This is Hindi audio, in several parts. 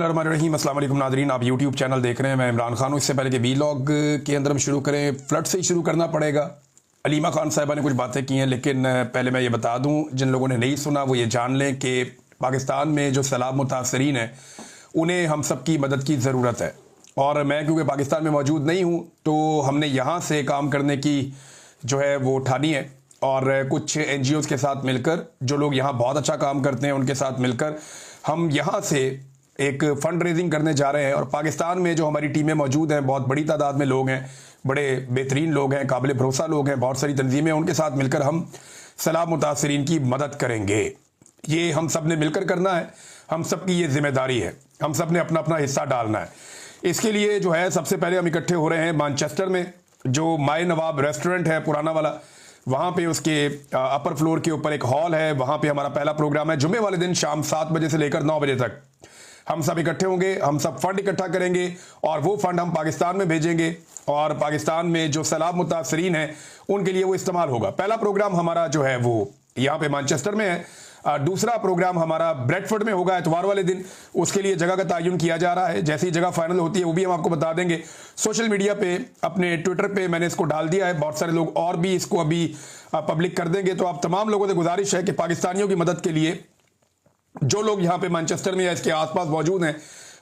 बिस्मिल्लाहिर्रहमानिर्रहीम। अस्सलाम वालेकुम नाज़रीन, आप यूट्यूब चैनल देख रहे हैं। मैं इमरान खान हूँ। इससे पहले कि वीलॉग के अंदर हम शुरू करें, फ्लड से ही शुरू करना पड़ेगा। अलीमा खान साहिबा ने कुछ बातें की हैं, लेकिन पहले मैं ये बता दूँ, जिन लोगों ने नहीं सुना वो ये जान लें कि पाकिस्तान में जो सैलाब मुतासरीन हैं उन्हें हम सब की मदद की ज़रूरत है। और मैं क्योंकि पाकिस्तान में मौजूद नहीं हूँ तो हमने यहाँ से काम करने की जो है वो ठानी है, और कुछ NGOs के साथ मिलकर, जो लोग यहाँ बहुत अच्छा काम करते हैं उनके साथ मिलकर हम यहाँ से एक फ़ंड रेजिंग करने जा रहे हैं। और पाकिस्तान में जो हमारी टीमें मौजूद हैं, बहुत बड़ी तादाद में लोग हैं, बड़े बेहतरीन लोग हैं, काबिल भरोसा लोग हैं, बहुत सारी तंजीमें, उनके साथ मिलकर हम सैलाब मुतासरीन की मदद करेंगे। ये हम सब ने मिलकर करना है, हम सब की ये जिम्मेदारी है, हम सब ने अपना अपना हिस्सा डालना है। इसके लिए जो है सबसे पहले हम इकट्ठे हो रहे हैं मैनचेस्टर में, जो माए नवाब रेस्टोरेंट है पुराना वाला, वहाँ पे उसके अपर फ्लोर के ऊपर एक हॉल है। वहाँ पे हमारा पहला प्रोग्राम है जुम्मे वाले दिन शाम 7 बजे से लेकर 9 बजे तक। हम सब इकट्ठे होंगे, हम सब फंड इकट्ठा करेंगे और वो फंड हम पाकिस्तान में भेजेंगे, और पाकिस्तान में जो सैलाब मुतासरीन हैं उनके लिए वो इस्तेमाल होगा। पहला प्रोग्राम हमारा जो है वो यहाँ पे मैनचेस्टर में है। दूसरा प्रोग्राम हमारा ब्रेडफोर्ड में होगा इतवार वाले दिन। उसके लिए जगह का तयन किया जा रहा है, जैसी जगह फाइनल होती है वो भी हम आपको बता देंगे। सोशल मीडिया पे, अपने ट्विटर पे मैंने इसको डाल दिया है, बहुत सारे लोग और भी इसको अभी पब्लिक कर देंगे। तो आप तमाम लोगों से गुजारिश है कि पाकिस्तानियों की मदद के लिए जो लोग यहाँ पे मैनचेस्टर में या इसके आसपास मौजूद हैं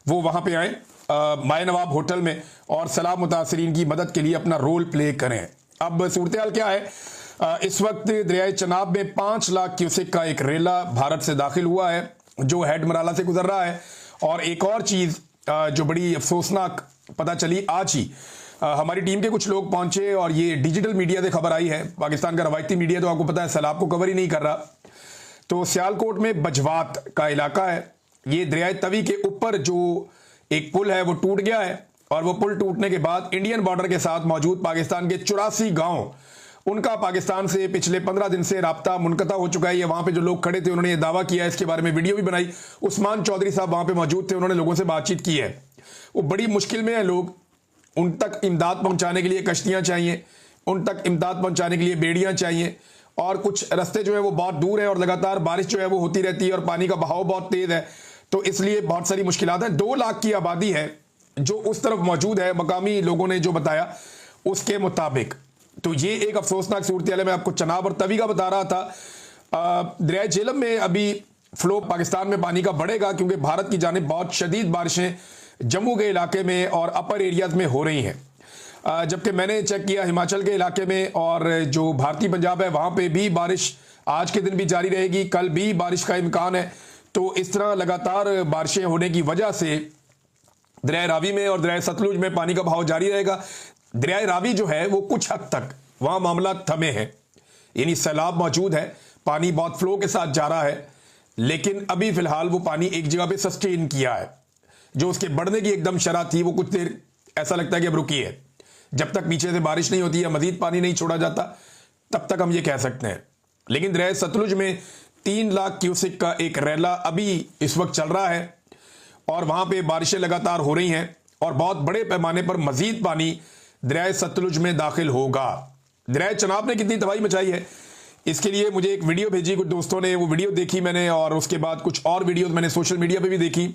वो वहाँ पे आएँ माए नवाब होटल में, और सैलाब मुतासरीन की मदद के लिए अपना रोल प्ले करें। अब सूरत हाल क्या है, इस वक्त दरियाए चनाब में 5 लाख क्यूसेक का एक रेला भारत से दाखिल हुआ है जो हेड मराला से गुजर रहा है। और एक और चीज़ जो बड़ी अफसोसनाक पता चली आज ही, हमारी टीम के कुछ लोग पहुंचे और ये डिजिटल मीडिया से खबर आई है। पाकिस्तान का रवायती मीडिया तो आपको पता है सैलाब को कवर ही नहीं कर रहा। तो सियालकोट में बजवात का इलाका है, ये दरियाए तवी के ऊपर जो एक पुल है वो टूट गया है, और वो पुल टूटने के बाद इंडियन बॉर्डर के साथ मौजूद पाकिस्तान के 84 गाँव, उनका पाकिस्तान से पिछले 15 दिन से राब्ता मुनक़ता हो चुका है। ये वहाँ पे जो लोग खड़े थे उन्होंने ये दावा किया, इसके बारे में वीडियो भी बनाई। उस्मान चौधरी साहब वहाँ पे मौजूद थे, उन्होंने लोगों से बातचीत की है। वो बड़ी मुश्किल में है लोग, उन तक इमदाद पहुँचाने के लिए कश्तियाँ चाहिए, उन तक इमदाद पहुँचाने के लिए बेड़ियाँ चाहिए, और कुछ रास्ते जो है वो बहुत दूर है और लगातार बारिश जो है वो होती रहती है और पानी का बहाव बहुत तेज़ है, तो इसलिए बहुत सारी मुश्किलात हैं। 2 लाख की आबादी है जो उस तरफ मौजूद है, मकामी लोगों ने जो बताया उसके मुताबिक। तो ये एक अफसोसनाक सूरत हाल है। मैं आपको चनाब और तवी का बता रहा था। दरियाए झेलम में अभी फ्लो पाकिस्तान में पानी का बढ़ेगा, क्योंकि भारत की जानिब बहुत शदीद बारिशें जम्मू के इलाके में और अपर एरियाज में हो रही हैं। जबकि मैंने चेक किया हिमाचल के इलाके में और जो भारतीय पंजाब है वहाँ पे भी बारिश आज के दिन भी जारी रहेगी, कल भी बारिश का इम्कान है। तो इस तरह लगातार बारिशें होने की वजह से दरियाए रावी में और दरियाए सतलुज में पानी का बहाव जारी रहेगा। दरियाए रावी जो है वो कुछ हद तक वहाँ मामला थमे हैं, यानी सैलाब मौजूद है, पानी बहुत फ्लो के साथ जा रहा है, लेकिन अभी फिलहाल वो पानी एक जगह पे सस्टेन किया है। जो उसके बढ़ने की एकदम शरह थी वो कुछ देर ऐसा लगता है कि अब रुकी है। जब तक पीछे से बारिश नहीं होती या मजीद पानी नहीं छोड़ा जाता तब तक हम ये कह सकते हैं। लेकिन दरियाए सतलुज में 3 लाख क्यूसेक का एक रेला अभी इस वक्त चल रहा है, और वहाँ पे बारिशें लगातार हो रही हैं, और बहुत बड़े पैमाने पर मजीद पानी दरियाए सतलुज में दाखिल होगा। दरियाए चनाब ने कितनी तबाही मचाई है, इसके लिए मुझे एक वीडियो भेजी कुछ दोस्तों ने, वो वीडियो देखी मैंने, और उसके बाद कुछ और वीडियोस मैंने सोशल मीडिया पे भी देखी।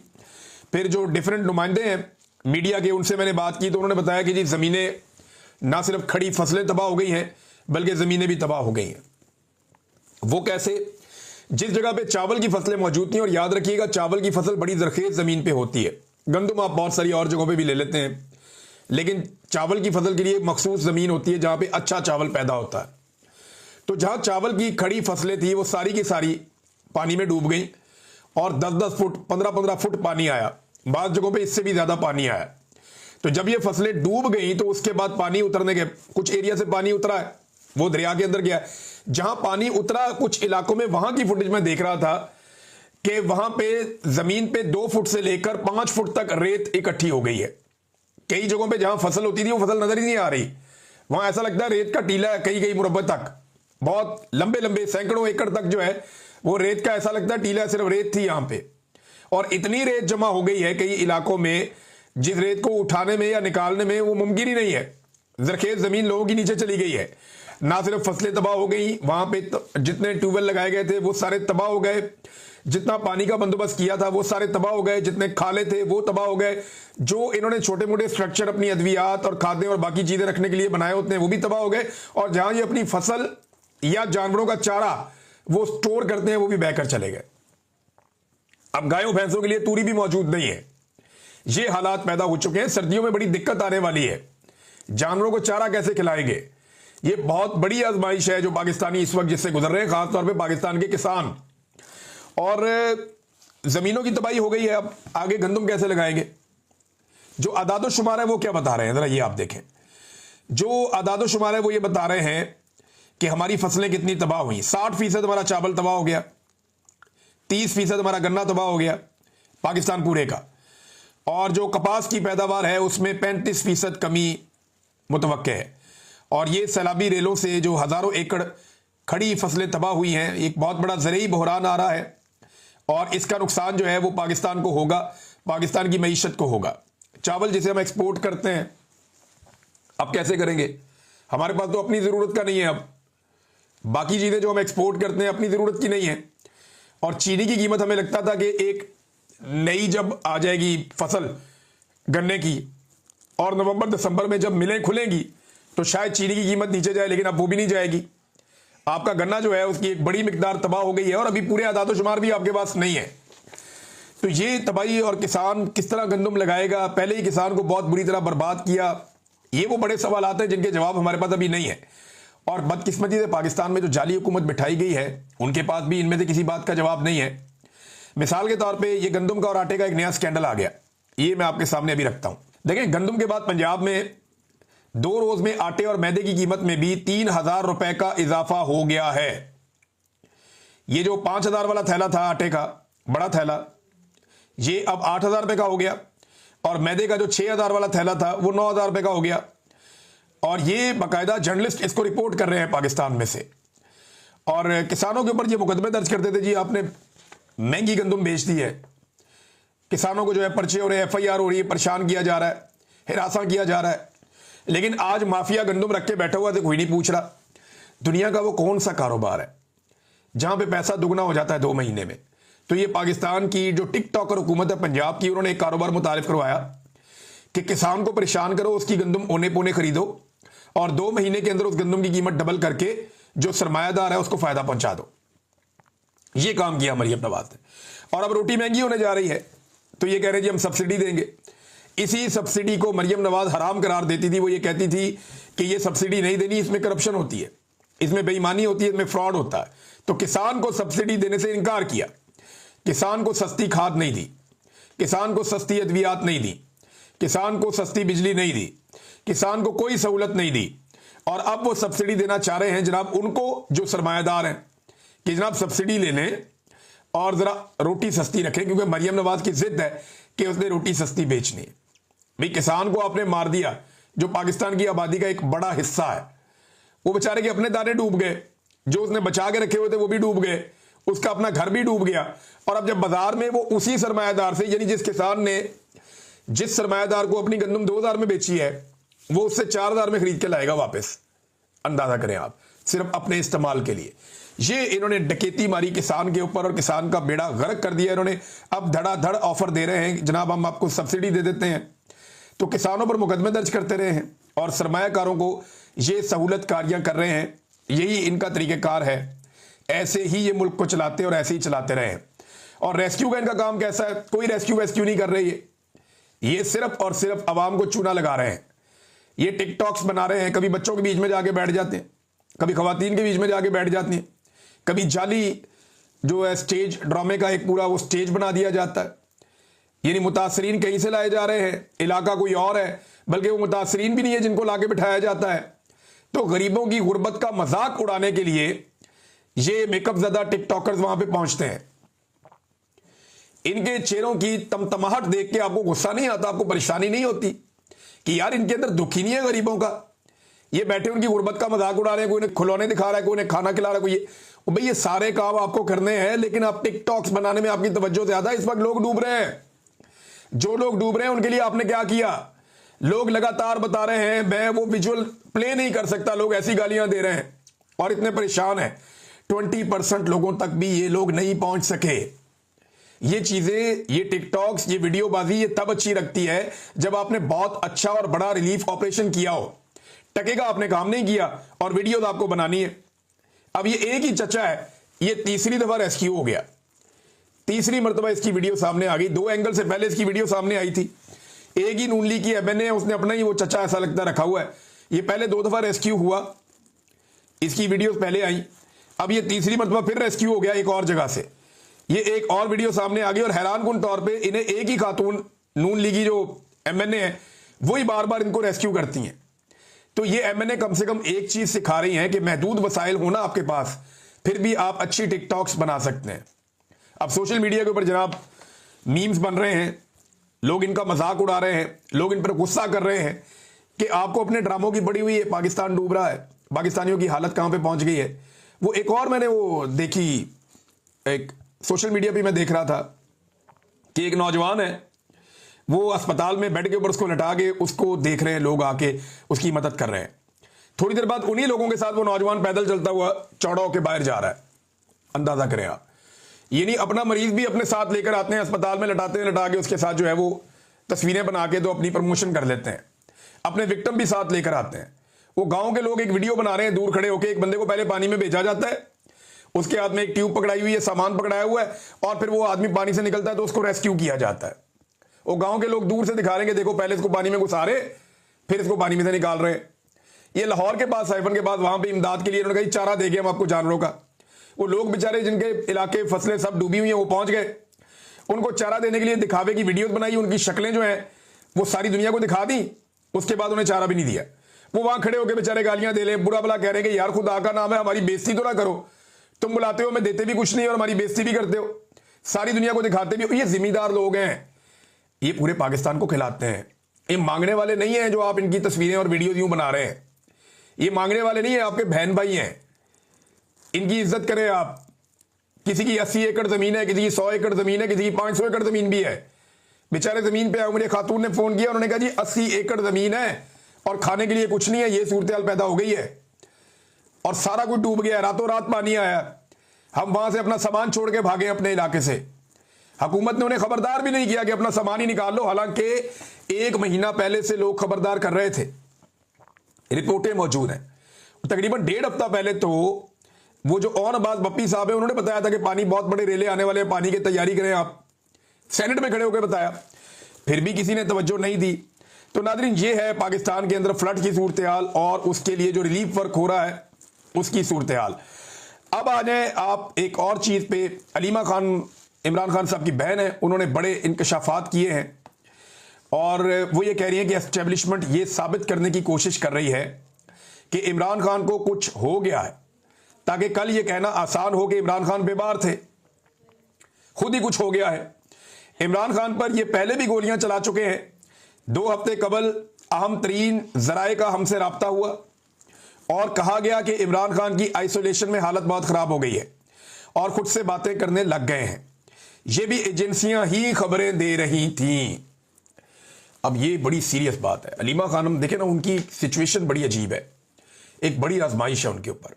फिर जो डिफरेंट नुमाइंदे हैं मीडिया के, उनसे मैंने बात की तो उन्होंने बताया कि जी ज़मीनें ना सिर्फ खड़ी फसलें तबाह हो गई हैं बल्कि ज़मीनें भी तबाह हो गई हैं। वो कैसे? जिस जगह पे चावल की फसलें मौजूद थी, और याद रखिएगा चावल की फसल बड़ी ज़रखेज़ ज़मीन पे होती है, गंदम आप बहुत सारी और जगहों पे भी ले लेते हैं, लेकिन चावल की फसल के लिए मखसूस ज़मीन होती है जहाँ पे अच्छा चावल पैदा होता है। तो जहाँ चावल की खड़ी फसलें थी वो सारी की सारी पानी में डूब गई, और 10-10 फुट 15-15 फुट पानी आया, बाज़ जगहों पे इससे भी ज़्यादा पानी आया। तो जब ये फसलें डूब गई तो उसके बाद पानी उतरने के, कुछ एरिया से पानी उतरा है वो दरिया के अंदर गया है। जहां पानी उतरा कुछ इलाकों में, वहां की फुटेज में देख रहा था कि वहां पे जमीन पे 2 फुट से लेकर 5 फुट तक रेत इकट्ठी हो गई है। कई जगहों पे जहां फसल होती थी वो फसल नजर ही नहीं आ रही, वहां ऐसा लगता है रेत का टीला है, कई मुरब्बे तक, बहुत लंबे लंबे सैकड़ों एकड़ तक जो है वो रेत का ऐसा लगता है टीला, सिर्फ रेत थी यहां पे। और इतनी रेत जमा हो गई है कई इलाकों में जिस रेत को उठाने में या निकालने में वो मुमकिन ही नहीं है, जरखेज जमीन लोगों की नीचे चली गई है। ना सिर्फ फसलें तबाह हो गई, वहां पे जितने ट्यूबवेल लगाए गए थे वो सारे तबाह हो गए, जितना पानी का बंदोबस्त किया था वो सारे तबाह हो गए, जितने खाले थे वो तबाह हो गए, जो इन्होंने छोटे मोटे स्ट्रक्चर अपनी अद्वियात और खाद्य और बाकी चीजें रखने के लिए बनाए होते हैं वो भी तबाह हो गए, और जहां ये अपनी फसल या जानवरों का चारा वो स्टोर करते हैं वो भी बहकर चले गए। अब गायों भैंसों के लिए तूरी भी मौजूद नहीं है। ये हालात पैदा हो चुके हैं। सर्दियों में बड़ी दिक्कत आने वाली है। जानवरों को चारा कैसे खिलाएंगे, ये बहुत बड़ी आजमाइश है जो पाकिस्तानी इस वक्त जिससे गुजर रहे हैं, खासतौर पे पाकिस्तान के किसान। और जमीनों की तबाही हो गई है, अब आगे गंदम कैसे लगाएंगे। जो आदादो शुमार है वो क्या बता रहे हैं, जरा ये आप देखें। जो आदादो शुमार है वो ये बता रहे हैं कि हमारी फसलें कितनी तबाह हुई। 60% हमारा चावल तबाह हो गया, 30% हमारा गन्ना तबाह हो गया पाकिस्तान पूरे का, और जो कपास की पैदावार है उसमें 35% कमी मुतवक्के है। और ये सैलाबी रेलों से जो हजारों एकड़ खड़ी फसलें तबाह हुई हैं, एक बहुत बड़ा ज़रूरी बहरान आ रहा है, और इसका नुकसान जो है वो पाकिस्तान को होगा, पाकिस्तान की मईशत को होगा। चावल जिसे हम एक्सपोर्ट करते हैं अब कैसे करेंगे, हमारे पास तो अपनी ज़रूरत का नहीं है। अब बाकी चीज़ें जो हम एक्सपोर्ट करते हैं अपनी ज़रूरत की नहीं है। और चीनी की कीमत हमें लगता था कि एक नई जब आ जाएगी फसल गन्ने की और नवंबर दिसंबर में जब मिलें खुलेंगी तो शायद चीनी की कीमत नीचे जाए, लेकिन अब वो भी नहीं जाएगी। आपका गन्ना जो है उसकी एक बड़ी मिकदार तबाह हो गई है और अभी पूरे आदादो शुमार भी आपके पास नहीं है। तो ये तबाही, और किसान किस तरह गंदम लगाएगा, पहले ही किसान को बहुत बुरी तरह बर्बाद किया, ये वो बड़े सवाल आते हैं जिनके जवाब हमारे पास अभी नहीं है। और बदकिस्मती से पाकिस्तान में जो जाली हुकूमत बिठाई गई है उनके पास भी इनमें से किसी बात का जवाब नहीं है। मिसाल के तौर पे ये गंदम का और आटे का एक नया स्कैंडल आ गया, ये मैं आपके सामने अभी रखता हूं। देखें, गंदम के बाद पंजाब में 2 रोज में आटे और मैदे की कीमत में भी 3000 रुपए का इजाफा हो गया है। ये जो 5000 वाला थैला था आटे का, बड़ा थैला, ये अब 8000 रुपए का हो गया, और मैदे का जो 6000 वाला थैला था वो 9000 रुपए का हो गया। और ये बाकायदा जर्नलिस्ट इसको रिपोर्ट कर रहे हैं पाकिस्तान में से, और किसानों के ऊपर ये मुकदमे दर्ज करते थे, जी आपने महंगी गंदम बेच दी है, किसानों को जो है पर्चे हो रहे हैं, FIR हो रही है, परेशान किया जा रहा है, हिरासा किया जा रहा है। लेकिन आज माफिया गंदम रख के बैठा हुआ तो कोई नहीं पूछ रहा। दुनिया का वो कौन सा कारोबार है जहां पे पैसा दुगना हो जाता है 2 महीने में। तो ये पाकिस्तान की जो टिकटॉकर हुकूमत है पंजाब की, उन्होंने एक कारोबार मुतारिफ करवाया कि किसान को परेशान करो, उसकी गंदम ओने पोने खरीदो और 2 महीने के अंदर उस गंदम की कीमत डबल करके जो सरमायादार है उसको फायदा पहुंचा दो। ये काम किया मरियम नवाज ने। और अब रोटी महंगी होने जा रही है तो ये कह रहे जी हम सब्सिडी देंगे। इसी सब्सिडी को मरियम नवाज हराम करार देती थी। वो ये कहती थी कि ये सब्सिडी नहीं देनी, इसमें करप्शन होती है, इसमें बेईमानी होती है, इसमें फ्रॉड होता है। तो किसान को सब्सिडी देने से इनकार किया, किसान को सस्ती खाद नहीं दी, किसान को सस्ती अद्वियात नहीं दी, किसान को सस्ती बिजली नहीं दी, किसान को कोई सहूलत नहीं दी। और अब वो सब्सिडी देना चाह रहे हैं जनाब उनको जो सरमायादार हैं कि जनाब सब्सिडी ले लें और जरा रोटी सस्ती रखें, क्योंकि मरियम नवाज की जिद है कि उसने रोटी सस्ती बेचनी है। भाई किसान को आपने मार दिया, जो पाकिस्तान की आबादी का एक बड़ा हिस्सा है, वो बेचारे के अपने दाने डूब गए, जो उसने बचा के रखे हुए थे वो भी डूब गए, उसका अपना घर भी डूब गया। और अब जब बाजार में वो उसी सरमायादार से, यानी जिस किसान ने जिस सरमायादार को अपनी गंदम 2000 में बेची है, वो उससे 4000 में खरीद के लाएगा वापस। अंदाजा करें आप, सिर्फ अपने इस्तेमाल के लिए। ये इन्होंने डकैती मारी किसान के ऊपर और किसान का बेड़ा गर्क कर दिया इन्होंने। अब धड़ाधड़ ऑफर दे रहे हैं, जनाब हम आपको सब्सिडी दे देते हैं, तो किसानों पर मुकदमे दर्ज करते रहे हैं और सरमायाकारों को ये सहूलत कारियां कर रहे हैं। यही इनका तरीक़ेकार है, ऐसे ही ये मुल्क को चलाते और ऐसे ही चलाते रहे। और रेस्क्यू का इनका काम कैसा है, कोई रेस्क्यू वेस्क्यू नहीं कर रहे, ये सिर्फ और सिर्फ आवाम को चूना लगा रहे हैं। ये टिकटॉक्स बना रहे हैं, कभी बच्चों के बीच में जाके बैठ जाते हैं, कभी खवातीन के बीच में जाके बैठ जाती हैं, कभी जाली जो है स्टेज ड्रामे का एक पूरा वो स्टेज बना दिया जाता है। यानी मुतासरीन कहीं से लाए जा रहे हैं, इलाका कोई और है, बल्कि वो मुतासरीन भी नहीं है जिनको लाके बिठाया जाता है। तो गरीबों की गुर्बत का मजाक उड़ाने के लिए ये मेकअप ज़्यादा टिकटॉकर्स वहां पे पहुंचते हैं। इनके चेहरों की तमतमाहट देख के आपको गुस्सा नहीं आता, आपको परेशानी नहीं होती कि यार इनके अंदर दुख ही नहीं है गरीबों का। ये बैठे उनकी गुर्बत का मजाक उड़ा रहे हैं, कोई उन्हें खिलौने दिखा रहा है, कोई उन्हें खाना खिला रहा है, कोई भाई ये सारे काम आपको करने हैं, लेकिन आप टिकटॉक्स बनाने में आपकी तवज्जो ज्यादा। इस वक्त लोग डूब रहे हैं, जो लोग डूब रहे हैं उनके लिए आपने क्या किया? लोग लगातार बता रहे हैं, मैं वो विजुअल प्ले नहीं कर सकता, लोग ऐसी गालियां दे रहे हैं और इतने परेशान हैं। 20% लोगों तक भी ये लोग नहीं पहुंच सके। ये चीजें, ये टिकटॉक्स, ये वीडियोबाजी ये तब अच्छी लगती है जब आपने बहुत अच्छा और बड़ा रिलीफ ऑपरेशन किया हो। टके का आपने काम नहीं किया और वीडियो तो आपको बनानी है। अब ये एक ही चचा है, ये तीसरी दफा रेस्क्यू हो गया, तीसरी मरतबा इसकी वीडियो सामने आ गई। 2 एंगल से पहले इसकी वीडियो सामने आई थी। एक ही नून लीग की एमएनए है, उसने अपना ही वो चचा ऐसा लगता रखा हुआ है। ये पहले 2 दफा रेस्क्यू हुआ, इसकी वीडियो पहले आई, अब ये तीसरी मरतबा फिर रेस्क्यू हो गया एक और जगह से। ये एक और वीडियो सामने आ गई और हैरानकुन तौर पे इन्हें एक ही खातून नून लीगी जो एमएनए है वही बार बार इनको रेस्क्यू करती हैं। तो ये एमएनए कम से कम एक चीज सिखा रही हैं कि महदूद वसाइल होना आपके पास, फिर भी आप अच्छी टिकटॉक्स बना सकते हैं। अब सोशल मीडिया के ऊपर जनाब मीम्स बन रहे हैं, लोग इनका मजाक उड़ा रहे हैं, लोग इन पर गुस्सा कर रहे हैं कि आपको अपने ड्रामों की पड़ी हुई है, पाकिस्तान डूब रहा है, पाकिस्तानियों की हालत कहां पे पहुंच गई है। वो एक और मैंने वो देखी, एक सोशल मीडिया पे मैं देख रहा था कि एक नौजवान है, वो अस्पताल में बेड के ऊपर उसको लटा के उसको देख रहे हैं लोग, आके उसकी मदद कर रहे हैं। थोड़ी देर बाद उन्हीं लोगों के साथ वो नौजवान पैदल चलता हुआ चौड़ा होकर बाहर जा रहा है। अंदाजा करें आप, ये नहीं अपना मरीज भी अपने साथ लेकर आते हैं अस्पताल में, लटाते हैं, लटा के उसके साथ जो है वो तस्वीरें बना के तो अपनी प्रमोशन कर लेते हैं। अपने विक्टिम भी साथ लेकर आते हैं। वो गांव के लोग एक वीडियो बना रहे हैं, दूर खड़े होकर एक बंदे को पहले पानी में भेजा जाता है, उसके हाथ में एक ट्यूब पकड़ाई हुई है, सामान पकड़ाया हुआ है, और फिर वो आदमी पानी से निकलता है तो उसको रेस्क्यू किया जाता है। वो गांव के लोग दूर से दिखा रहे हैं कि देखो पहले इसको पानी में घुसा रहे, फिर इसको पानी में से निकाल रहे। ये लाहौर के पास, साइफन के पास, वहां पे इमदाद के लिए उन्होंने कहा चारा देंगे हम आपको जानवरों का। वो लोग बेचारे जिनके इलाके फसलें सब डूबी हुई हैं वो पहुंच गए, उनको चारा देने के लिए दिखावे की वीडियोस बनाई, उनकी शक्लें जो हैं वो सारी दुनिया को दिखा दी, उसके बाद उन्हें चारा भी नहीं दिया। वो वहां खड़े होकर बेचारे गालियां दे रहे, बुरा भला कह रहे हैं कि यार खुदा का नाम है हमारी बेइज्जती तो ना करो, तुम बुलाते हो मैं देते भी कुछ नहीं और हमारी बेइज्जती भी करते हो, सारी दुनिया को दिखाते भी हो। ये जिम्मेदार लोग हैं, ये पूरे पाकिस्तान को खिलाते हैं। ये मांगने वाले नहीं है जो आप इनकी तस्वीरें और वीडियो यूं बना रहे हैं, ये मांगने वाले नहीं है, आपके बहन भाई हैं। इनकी इज्जत करें आप। किसी की 80 एकड़ जमीन है, किसी की 100 एकड़ जमीन है, किसी की 500 एकड़ जमीन भी है। बेचारे जमीन पे आए, मेरे खातून ने फोन किया, उन्होंने कहा जी 80 एकड़ जमीन है और खाने के लिए कुछ नहीं है, ये सूरत हाल पैदा हो गई है और सारा कुछ डूब गया है, रातों रात पानी आया। हम वहां से अपना सामान छोड़ के भागे अपने इलाके से। हुकूमत ने उन्हें खबरदार भी नहीं किया कि अपना सामान ही निकाल लो, हालांकि 1 महीना पहले से लोग खबरदार कर रहे थे, रिपोर्टें मौजूद हैं। तकरीबन 1.5 हफ्ता पहले तो वो जो ऑन अब्बास बप्पी साहब है उन्होंने बताया था कि पानी बहुत बड़े रेले आने वाले हैं, पानी की तैयारी करें आप, सेनेट में खड़े होकर बताया, फिर भी किसी ने तवज्जो नहीं दी। तो नादरीन ये है पाकिस्तान के अंदर फ्लड की सूरत हाल और उसके लिए जो रिलीफ वर्क हो रहा है उसकी सूरत हाल। अब आ जाए आप एक और चीज पे। अलीमा खान, इमरान खान साहब की बहन है, उन्होंने बड़े इंकशाफात किए हैं और वो ये कह रही है कि एस्टेब्लिशमेंट ये साबित करने की कोशिश कर रही है कि इमरान खान को कुछ हो गया है, ताकि कल ये कहना आसान हो कि इमरान खान बेमार थे, खुद ही कुछ हो गया है। इमरान खान पर ये पहले भी गोलियां चला चुके हैं। 2 हफ्ते कबल अहम तरीन जराए का हमसे राब्ता हुआ और कहा गया कि इमरान खान की आइसोलेशन में हालत बहुत खराब हो गई है और खुद से बातें करने लग गए हैं। ये भी एजेंसियां ही खबरें दे रही थीं। अब ये बड़ी सीरियस बात है। अलीमा खानम देखे ना, उनकी सिचुएशन बड़ी अजीब है, एक बड़ी आजमाइश है उनके ऊपर।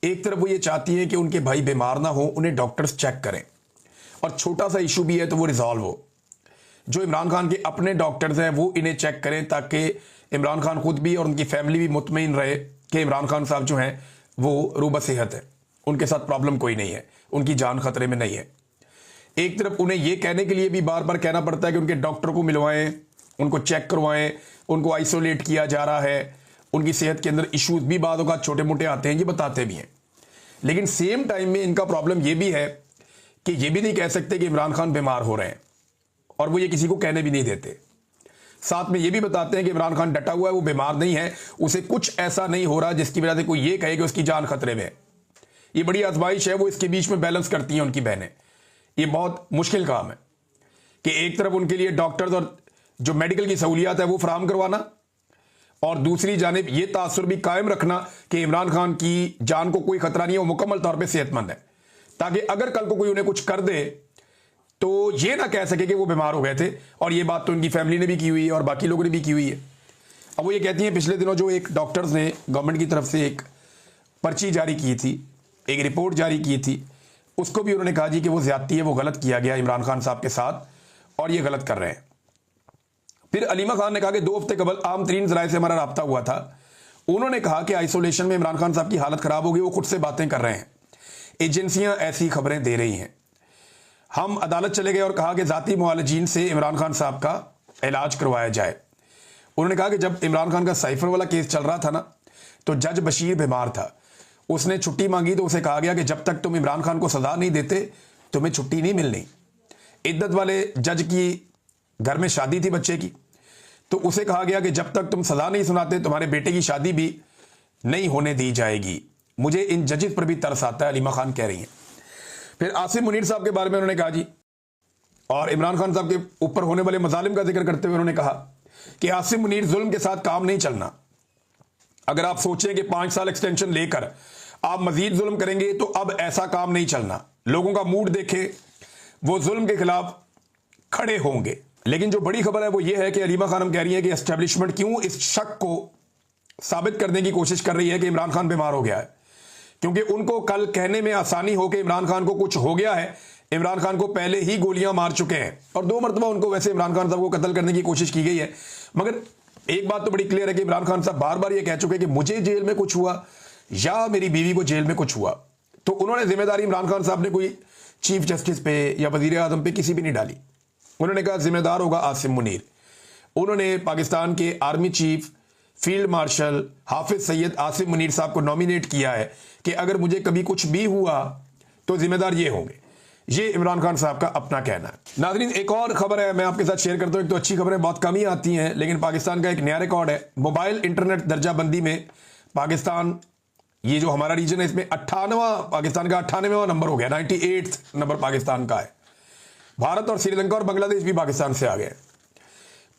एक तरफ वो ये चाहती है कि उनके भाई बीमार ना हो, उन्हें डॉक्टर्स चेक करें और छोटा सा इशू भी है तो वो रिजॉल्व हो। जो इमरान खान के अपने डॉक्टर्स हैं वो इन्हें चेक करें ताकि इमरान खान खुद भी और उनकी फैमिली भी मुतमईन रहे कि इमरान खान साहब जो हैं वो रूबा सेहत है, उनके साथ प्रॉब्लम कोई नहीं है, उनकी जान खतरे में नहीं है। एक तरफ उन्हें यह कहने के लिए भी बार बार कहना पड़ता है कि उनके डॉक्टर को मिलवाएं, उनको चेक करवाएं, उनको आइसोलेट किया जा रहा है, उनकी सेहत के अंदर इश्यूज भी बाद का छोटे मोटे आते हैं, ये बताते भी हैं। लेकिन सेम टाइम में इनका प्रॉब्लम यह भी है कि ये भी नहीं कह सकते कि इमरान खान बीमार हो रहे हैं और वो ये किसी को कहने भी नहीं देते। साथ में ये भी बताते हैं कि इमरान खान डटा हुआ है, वो बीमार नहीं है, उसे कुछ ऐसा नहीं हो रहा जिसकी वजह से कोई ये कहे कि उसकी जान खतरे में है। ये बड़ी आजमाइश है, वो इसके बीच में बैलेंस करती हैं उनकी बहनें। ये बहुत मुश्किल काम है कि एक तरफ उनके लिए डॉक्टर्स और जो मेडिकल की सहूलियात है वो फराहम करवाना और दूसरी जानिब ये तासुर भी कायम रखना कि इमरान खान की जान को कोई खतरा नहीं है, वो मुकम्मल तौर पे सेहतमंद है, ताकि अगर कल को कोई उन्हें कुछ कर दे तो ये ना कह सके कि वो बीमार हो गए थे। और ये बात तो उनकी फैमिली ने भी की हुई है और बाकी लोगों ने भी की हुई है। अब वो ये कहती हैं पिछले दिनों जो एक डॉक्टर्स ने गवर्नमेंट की तरफ से एक पर्ची जारी की थी, एक रिपोर्ट जारी की थी, उसको भी उन्होंने कहा जी कि वो ज्यादती है, वो गलत किया गया इमरान खान साहब के साथ और ये गलत कर रहे हैं। फिर अलीमा खान ने कहा कि 2 हफ्ते कबल आम तरीन जराए से हमारा रब्ता हुआ था, उन्होंने कहा कि आइसोलेशन में इमरान खान साहब की हालत खराब होगी, वो खुद से बातें कर रहे हैं, एजेंसियां ऐसी खबरें दे रही हैं। हम अदालत चले गए और कहा कि जाती मुआलजीन से इमरान खान साहब का इलाज करवाया जाए। उन्होंने कहा कि जब इमरान खान का साइफर वाला केस चल रहा था ना, तो जज बशीर बीमार था, उसने छुट्टी मांगी तो उसे कहा गया कि जब तक तुम इमरान खान को सजा नहीं देते तुम्हें छुट्टी नहीं मिलनी। इद्दत वाले जज की घर में शादी थी बच्चे की, तो उसे कहा गया कि जब तक तुम सजा नहीं सुनाते तुम्हारे बेटे की शादी भी नहीं होने दी जाएगी। मुझे इन जजेस पर भी तरस आता है, अलीमा खान कह रही हैं। फिर आसिम मुनीर साहब के बारे में उन्होंने कहा जी, और इमरान खान साहब के ऊपर होने वाले मजालिम का जिक्र करते हुए उन्होंने कहा कि आसिम मुनीर जुल्म के साथ काम नहीं चलना। अगर आप सोचें कि 5 साल एक्सटेंशन लेकर आप मजीद जुल्म करेंगे तो अब ऐसा काम नहीं चलना। लोगों का मूड देखे, वो जुल्म के खिलाफ खड़े होंगे। लेकिन जो बड़ी खबर है वो ये है कि अलीमा खानम कह रही है कि एस्टेब्लिशमेंट क्यों इस शक को साबित करने की कोशिश कर रही है कि इमरान खान बीमार हो गया है, क्योंकि उनको कल कहने में आसानी हो कि इमरान खान को कुछ हो गया है। इमरान खान को पहले ही गोलियां मार चुके हैं और 2 मरतबा उनको वैसे इमरान खान साहब को कत्ल करने की कोशिश की गई है। मगर एक बात तो बड़ी क्लियर है कि इमरान खान साहब बार बार ये कह चुके हैं कि मुझे जेल में कुछ हुआ या मेरी बीवी को जेल में कुछ हुआ, तो उन्होंने जिम्मेदारी इमरान खान साहब ने कोई चीफ जस्टिस पे या वजीर आजम पे किसी भी नहीं डाली। उन्होंने कहा जिम्मेदार होगा आसिम मुनीर। उन्होंने पाकिस्तान के आर्मी चीफ फील्ड मार्शल हाफिज सैयद आसिम मुनीर साहब को नॉमिनेट किया है कि अगर मुझे कभी कुछ भी हुआ तो जिम्मेदार ये होंगे। ये इमरान खान साहब का अपना कहना है। नाज़रीन, एक और खबर है मैं आपके साथ शेयर करता हूं। एक तो अच्छी खबरें बहुत कम ही आती हैं, लेकिन पाकिस्तान का एक नया रिकॉर्ड है। मोबाइल इंटरनेट दर्जाबंदी में पाकिस्तान, ये जो हमारा रीजन है, इसमें 98वां पाकिस्तान का 98वां नंबर हो गया। 98th नंबर पाकिस्तान का है। भारत और श्रीलंका और बांग्लादेश भी पाकिस्तान से आ गए।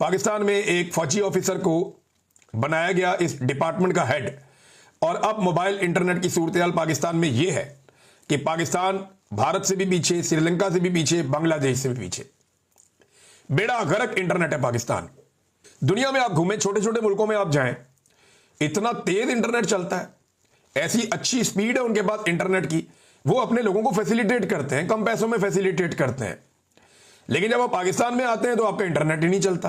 पाकिस्तान में एक फौजी ऑफिसर को बनाया गया इस डिपार्टमेंट का हेड, और अब मोबाइल इंटरनेट की सूरत पाकिस्तान में यह है कि पाकिस्तान भारत से भी पीछे, श्रीलंका से भी पीछे, बांग्लादेश से भी पीछे। बेड़ा गर्क इंटरनेट है पाकिस्तान। दुनिया में आप घूमें, छोटे छोटे मुल्कों में आप जाएं, इतना तेज इंटरनेट चलता है, ऐसी अच्छी स्पीड है उनके पास इंटरनेट की, वो अपने लोगों को फैसिलिटेट करते हैं, कम पैसों में फैसिलिटेट करते हैं। लेकिन जब आप पाकिस्तान में आते हैं तो आपका इंटरनेट ही नहीं चलता,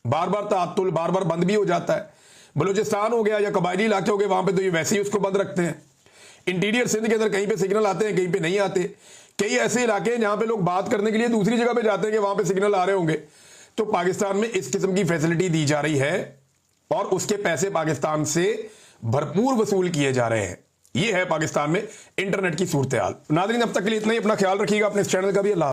बार बार तात्तुल, बार बार बंद भी हो जाता है। बलूचिस्तान हो गया या कबायली इलाके हो गए, वहां पे तो ये वैसे ही उसको बंद रखते हैं। इंटीरियर सिंध के अंदर कहीं पे सिग्नल आते हैं, कहीं पे नहीं आते। कई ऐसे इलाके हैं जहां पे लोग बात करने के लिए दूसरी जगह पे जाते हैं कि वहां पे सिग्नल आ रहे होंगे। तो पाकिस्तान में इस किस्म की फैसिलिटी दी जा रही है और उसके पैसे पाकिस्तान से भरपूर वसूल किए जा रहे हैं। ये है पाकिस्तान में इंटरनेट की सूरत हाल। नाज़रीन, अब तक के लिए इतना ही। अपना ख्याल रखिएगा, अपने इस चैनल का भी। अल्लाह।